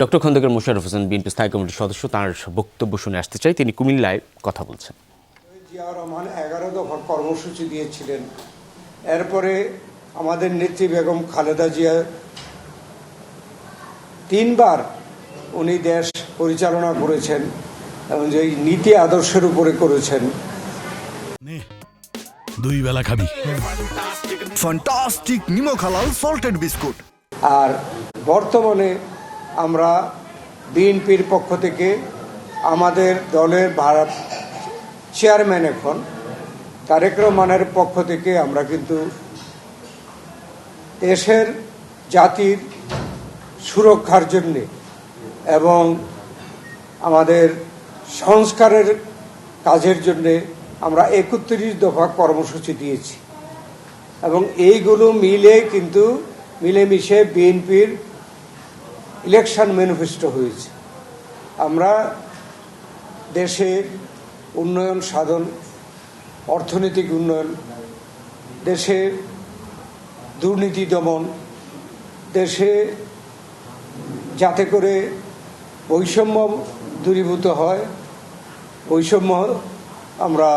Doctor Khandakar Mosharraf Hossain BNP স্থায়ী কমিটির সদস্য, তার বক্তব্য শুনে আসতে চাই। তিনি কুমিল্লায় কথা বলছেন। জিয়াউর রহমান 11 দফা কর্মসূচি দিয়েছিলেন। এরপরে আমাদের নেত্রী বেগম খালেদা জিয়া 3 বার উনি দেশ পরিচালনা করেছেন এবং যে নীতি আদর্শের উপরে করেছেন। 2 বেলা খাবি ফ্যান্টাস্টিক নিমো খালাল সল্টেড বিস্কুট। আর বর্তমানে আমরা বিএনপির পক্ষ থেকে আমাদের দলের চেয়ারম্যান এখন তারেক রহমানের পক্ষ থেকে আমরা কিন্তু দেশের জাতির সুরক্ষার জন্যে এবং আমাদের সংস্কারের কাজের জন্যে আমরা 31 দফা কর্মসূচি দিয়েছি এবং এইগুলো মিলেমিশে বিএনপির ইলেকশন ম্যানিফেস্টো হয়েছে। আমরা দেশের উন্নয়ন সাধন, অর্থনৈতিক উন্নয়ন, দেশের দুর্নীতি দমন, দেশে যাতে করে বৈষম্য দূরীভূত হয়, বৈষম্য আমরা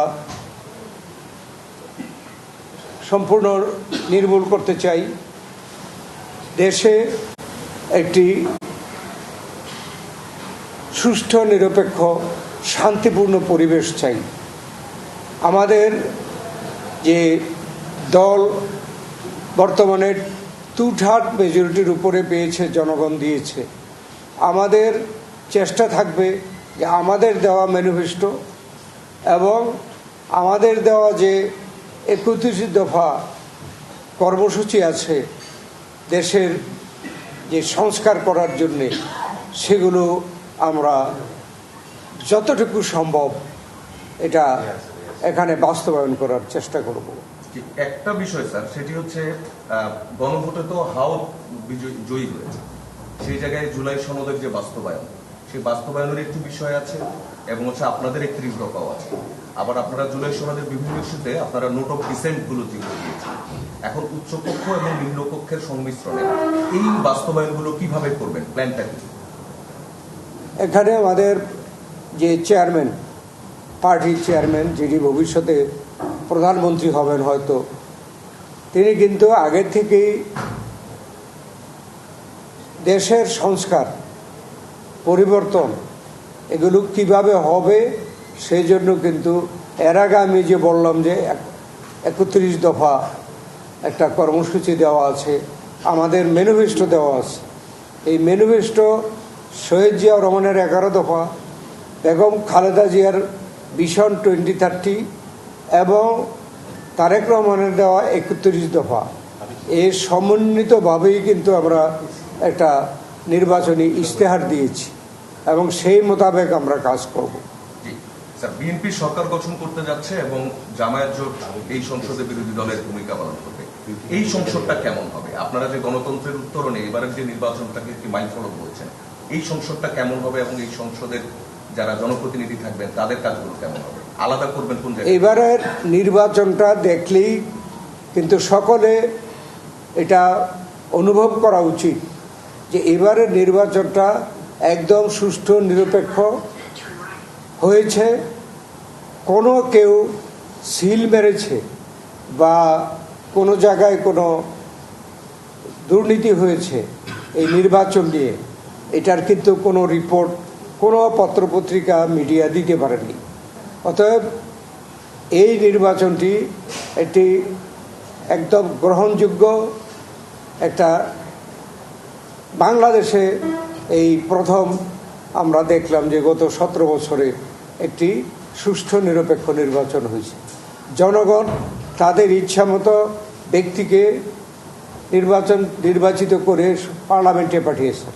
সম্পূর্ণ নির্মূল করতে চাই, দেশে একটি সুষ্ঠু নিরপেক্ষ শান্তিপূর্ণ পরিবেশ চাই। আমাদের যে দল বর্তমানে 2/3 মেজরিটির উপরে পেয়েছে, জনগণ দিয়েছে, আমাদের চেষ্টা থাকবে যে আমাদের দেওয়া ম্যানিফেস্টো এবং আমাদের দেওয়া যে 31 দফা কর্মসূচি আছে দেশের যে সংস্কার করার জন্যে, সেগুলো আমরা যতটুকু সম্ভব এটা এখানে বাস্তবায়ন করার চেষ্টা করব। একটা বিষয় স্যার, সেটি হচ্ছে গণভোটে তো হাও জয়ী হয়েছে, সেই জায়গায় জুলাই সনদের যে বাস্তবায়ন, সেই বাস্তবায়নের একটি বিষয় আছে এবং হচ্ছে আপনাদের 31 দফাও আছে। আবার আপনারা জুলাই সনদের বিভিন্ন ইস্যুতে আপনারা নোট অফ ডিসেন্ট গুলো যেগুলো দিয়েছেন, এখন উচ্চকক্ষ এবং নিম্নকক্ষের সংমিশ্রণে এই বাস্তবায়নগুলো কিভাবে করবেন, প্ল্যানটা কি? এখানে আমাদের যে চেয়ারম্যান, পার্টির চেয়ারম্যান, যিনি ভবিষ্যতে প্রধানমন্ত্রী হবেন হয়তো, তিনি কিন্তু আগের থেকেই দেশের সংস্কার পরিবর্তন এগুলো কিভাবে হবে সেই জন্য কিন্তু এর আগে আমি যে বললাম যে 31 দফা একটা কর্মসূচি দেওয়া আছে, আমাদের ম্যানিফেস্টো দেওয়া আছে। এই ম্যানিফেস্টো শহীদ জিয়াউর রহমানের 11 দফা, বেগম খালেদা জিয়ার ভিশন 2030 এবং তারেক রহমানের দেওয়া 31 দফা, এই সমন্বিতভাবেই কিন্তু আমরা একটা নির্বাচনী ইশতেহার দিয়েছি এবং সেই মোতাবেক আমরা কাজ করব। স্যার, বিএনপি সরকার গঠন করতে যাচ্ছে এবং জামায়াত জোট এই সংসদে বিরোধী দলের ভূমিকা পালন করবে। এই সংসদটা কেমন হবে? আপনারা যে গণতন্ত্রের উত্তরণে এবারের যে নির্বাচনটাকে একটি মাইলফলক বলছেন, এই সংসদটা কেমন হবে এবং এই সংসদের যারা জনপ্রতিনিধি থাকবেন তাদের কাজগুলো কেমন হবে? আলাদা করবেন কোন জায়গায়? এবারের নির্বাচনটা দেখলেই কিন্তু সকলে এটা অনুভব করা উচিত যে এবারের নির্বাচনটা একদম সুষ্ঠু নিরপেক্ষ হয়েছে। কোনো কেউ সিল মেরেছে বা কোনো জায়গায় কোনো দুর্নীতি হয়েছে এই নির্বাচন নিয়ে, এটার কিন্তু কোনো রিপোর্ট কোনো পত্রপত্রিকা মিডিয়া দিতে পারেনি। অতএব এই নির্বাচনটি একটি একদম গ্রহণযোগ্য একটা, বাংলাদেশে এই প্রথম আমরা দেখলাম যে গত 17 বছরে একটি সুষ্ঠু নিরপেক্ষ নির্বাচন হয়েছে। জনগণ তাদের ইচ্ছামতো ব্যক্তিকে নির্বাচিত করে পার্লামেন্টে পাঠিয়েছে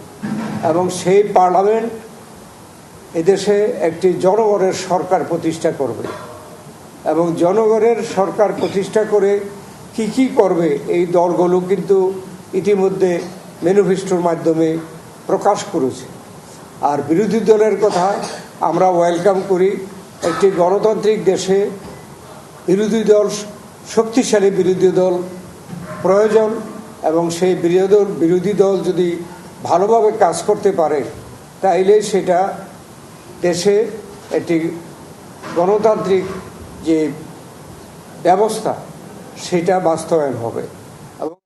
এবং সেই পার্লামেন্ট এদেশে একটি জনগণের সরকার প্রতিষ্ঠা করবে এবং জনগণের সরকার প্রতিষ্ঠা করে কি করবে এই দলগুলো কিন্তু ইতিমধ্যে ম্যানিফেস্টোর মাধ্যমে প্রকাশ করেছে। আর বিরোধী দলের কথা আমরা ওয়েলকাম করি। একটি গণতান্ত্রিক দেশে বিরোধী দল, শক্তিশালী বিরোধী দল প্রয়োজন এবং সেই বিরোধী দল যদি ভালোভাবে কাজ করতে পারে, তাইলে সেটা দেশে একটি গণতান্ত্রিক যে ব্যবস্থা সেটা বাস্তবায়ন হবে। এবং